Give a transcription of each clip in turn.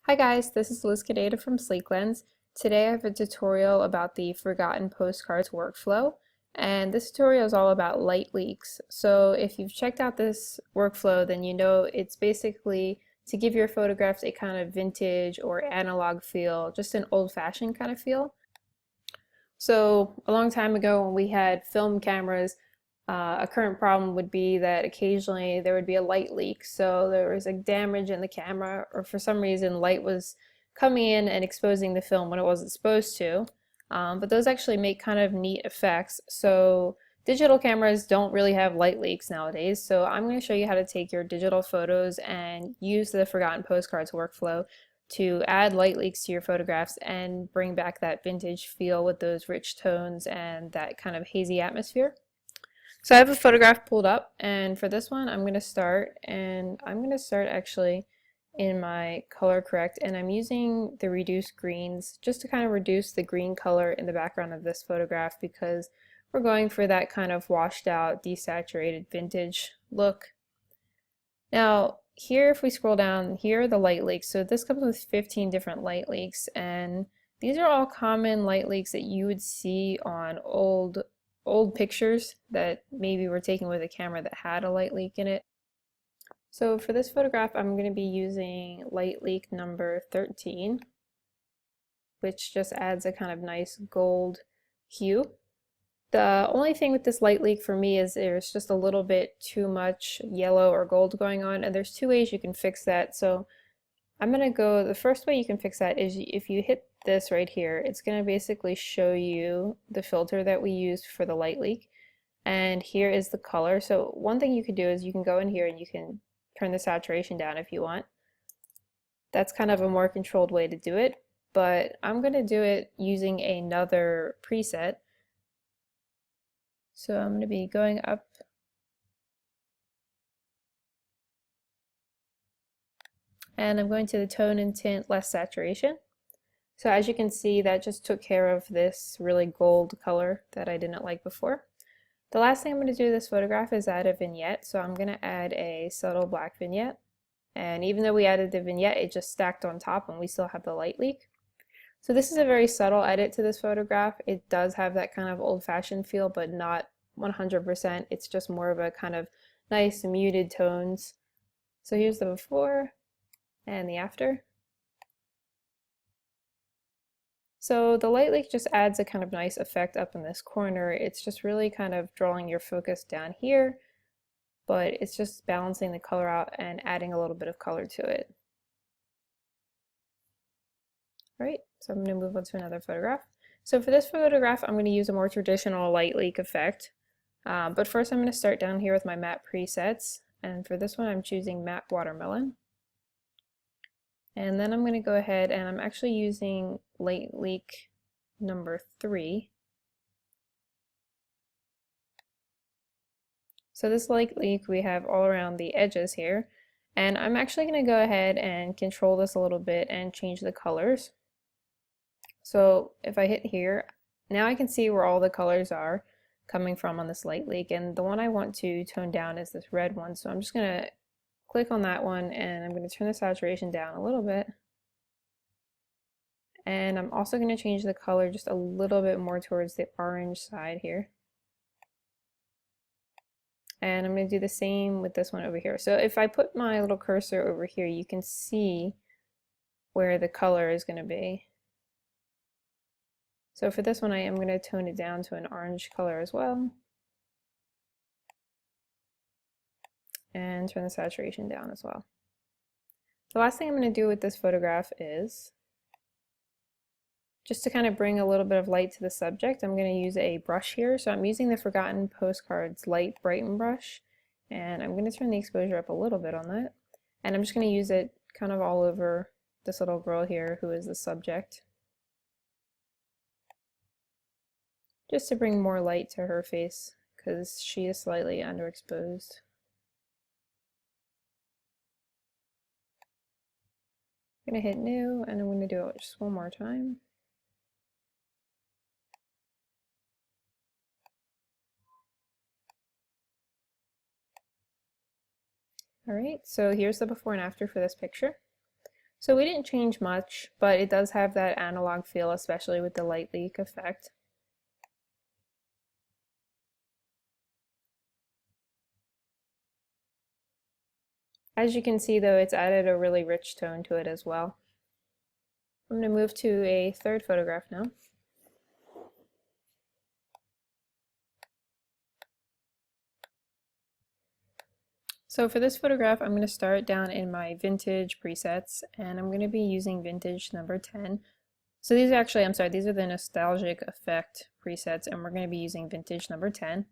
Hi guys, this is Liz Cadeta from SleekLens. Today I have a tutorial about the Forgotten Postcards Workflow, and this tutorial is all about light leaks. So if you've checked out this workflow, then you know it's basically to give your photographs a kind of vintage or analog feel, just an old-fashioned kind of feel. So a long time ago when we had film cameras, a current problem would be that occasionally there would be a light leak. So there was a damage in the camera, or for some reason light was coming in and exposing the film when it wasn't supposed to. But those actually make kind of neat effects. So digital cameras don't really have light leaks nowadays. So I'm going to show you how to take your digital photos and use the Forgotten Postcards workflow to add light leaks to your photographs and bring back that vintage feel with those rich tones and that kind of hazy atmosphere. So I have a photograph pulled up, and for this one I'm going to start actually in my color correct, and I'm using the reduced greens just to kind of reduce the green color in the background of this photograph because we're going for that kind of washed out, desaturated vintage look. Now here, if we scroll down, here are the light leaks. So this comes with 15 different light leaks, and these are all common light leaks that you would see on old pictures that maybe were taken with a camera that had a light leak in it. So for this photograph, I'm going to be using light leak number 13, which just adds a kind of nice gold hue. The only thing with this light leak for me is there's just a little bit too much yellow or gold going on, and there's two ways you can fix that. So I'm going to go, the first way you can fix that is if you hit this right here, it's going to basically show you the filter that we used for the light leak. And here is the color. So one thing you could do is you can go in here and you can turn the saturation down if you want. That's kind of a more controlled way to do it, but I'm going to do it using another preset. So I'm going to be going up and I'm going to the tone and tint less saturation. So as you can see, that just took care of this really gold color that I didn't like before. The last thing I'm going to do with this photograph is add a vignette. So I'm going to add a subtle black vignette. And even though we added the vignette, it just stacked on top and we still have the light leak. So this is a very subtle edit to this photograph. It does have that kind of old-fashioned feel, but not 100%. It's just more of a kind of nice muted tones. So here's the before and the after. So the light leak just adds a kind of nice effect up in this corner. It's just really kind of drawing your focus down here, but it's just balancing the color out and adding a little bit of color to it. All right, so I'm going to move on to another photograph. So for this photograph, I'm going to use a more traditional light leak effect. But first I'm going to start down here with my matte presets. And for this one, I'm choosing matte watermelon. And then I'm going to go ahead and I'm actually using light leak number 3. So this light leak we have all around the edges here. And I'm actually going to go ahead and control this a little bit and change the colors. So if I hit here, now I can see where all the colors are coming from on this light leak, and the one I want to tone down is this red one. So I'm just going to click on that one and I'm going to turn the saturation down a little bit. And I'm also going to change the color just a little bit more towards the orange side here. And I'm going to do the same with this one over here. So if I put my little cursor over here, you can see where the color is going to be. So for this one, I am going to tone it down to an orange color as well. And turn the saturation down as well. The last thing I'm going to do with this photograph is just to kind of bring a little bit of light to the subject. I'm going to use a brush here. So I'm using the Forgotten Postcards Light Brighten brush, and I'm going to turn the exposure up a little bit on that. And I'm just going to use it kind of all over this little girl here who is the subject, just to bring more light to her face because she is slightly underexposed. I'm going to hit new and I'm going to do it just one more time. Alright, so here's the before and after for this picture. So we didn't change much, but it does have that analog feel, especially with the light leak effect. As you can see though, it's added a really rich tone to it as well. I'm going to move to a third photograph now. So for this photograph, I'm going to start down in my vintage presets, and I'm going to be using vintage number 10. So these are actually, I'm sorry, these are the nostalgic effect presets, and we're going to be using vintage number 10,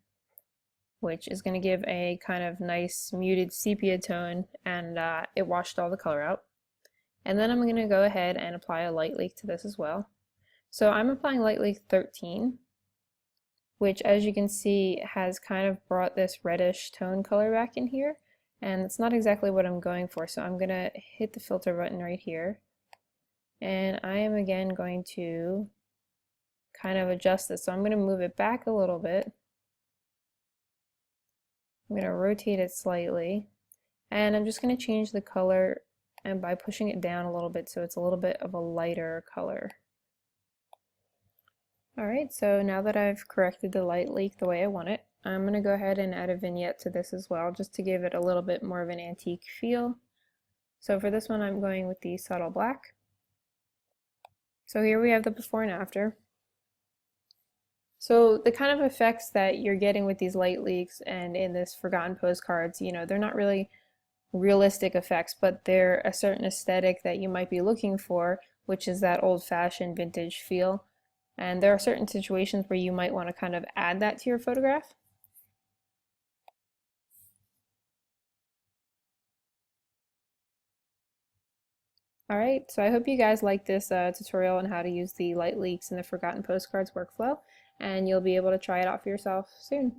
which is going to give a kind of nice muted sepia tone, and it washed all the color out. And then I'm going to go ahead and apply a light leak to this as well. So I'm applying light leak 13, which as you can see has kind of brought this reddish tone color back in here, and it's not exactly what I'm going for, so I'm going to hit the filter button right here, and I am again going to kind of adjust this. So I'm going to move it back a little bit. I'm going to rotate it slightly, and I'm just going to change the color, and by pushing it down a little bit so it's a little bit of a lighter color. Alright, so now that I've corrected the light leak the way I want it, I'm going to go ahead and add a vignette to this as well, just to give it a little bit more of an antique feel. So for this one I'm going with the subtle black. So here we have the before and after. So the kind of effects that you're getting with these light leaks and in this Forgotten Postcards, you know, they're not really realistic effects, but they're a certain aesthetic that you might be looking for, which is that old-fashioned vintage feel. And there are certain situations where you might want to kind of add that to your photograph. Alright, so I hope you guys like this tutorial on how to use the light leaks in the Forgotten Postcards workflow, and you'll be able to try it out for yourself soon.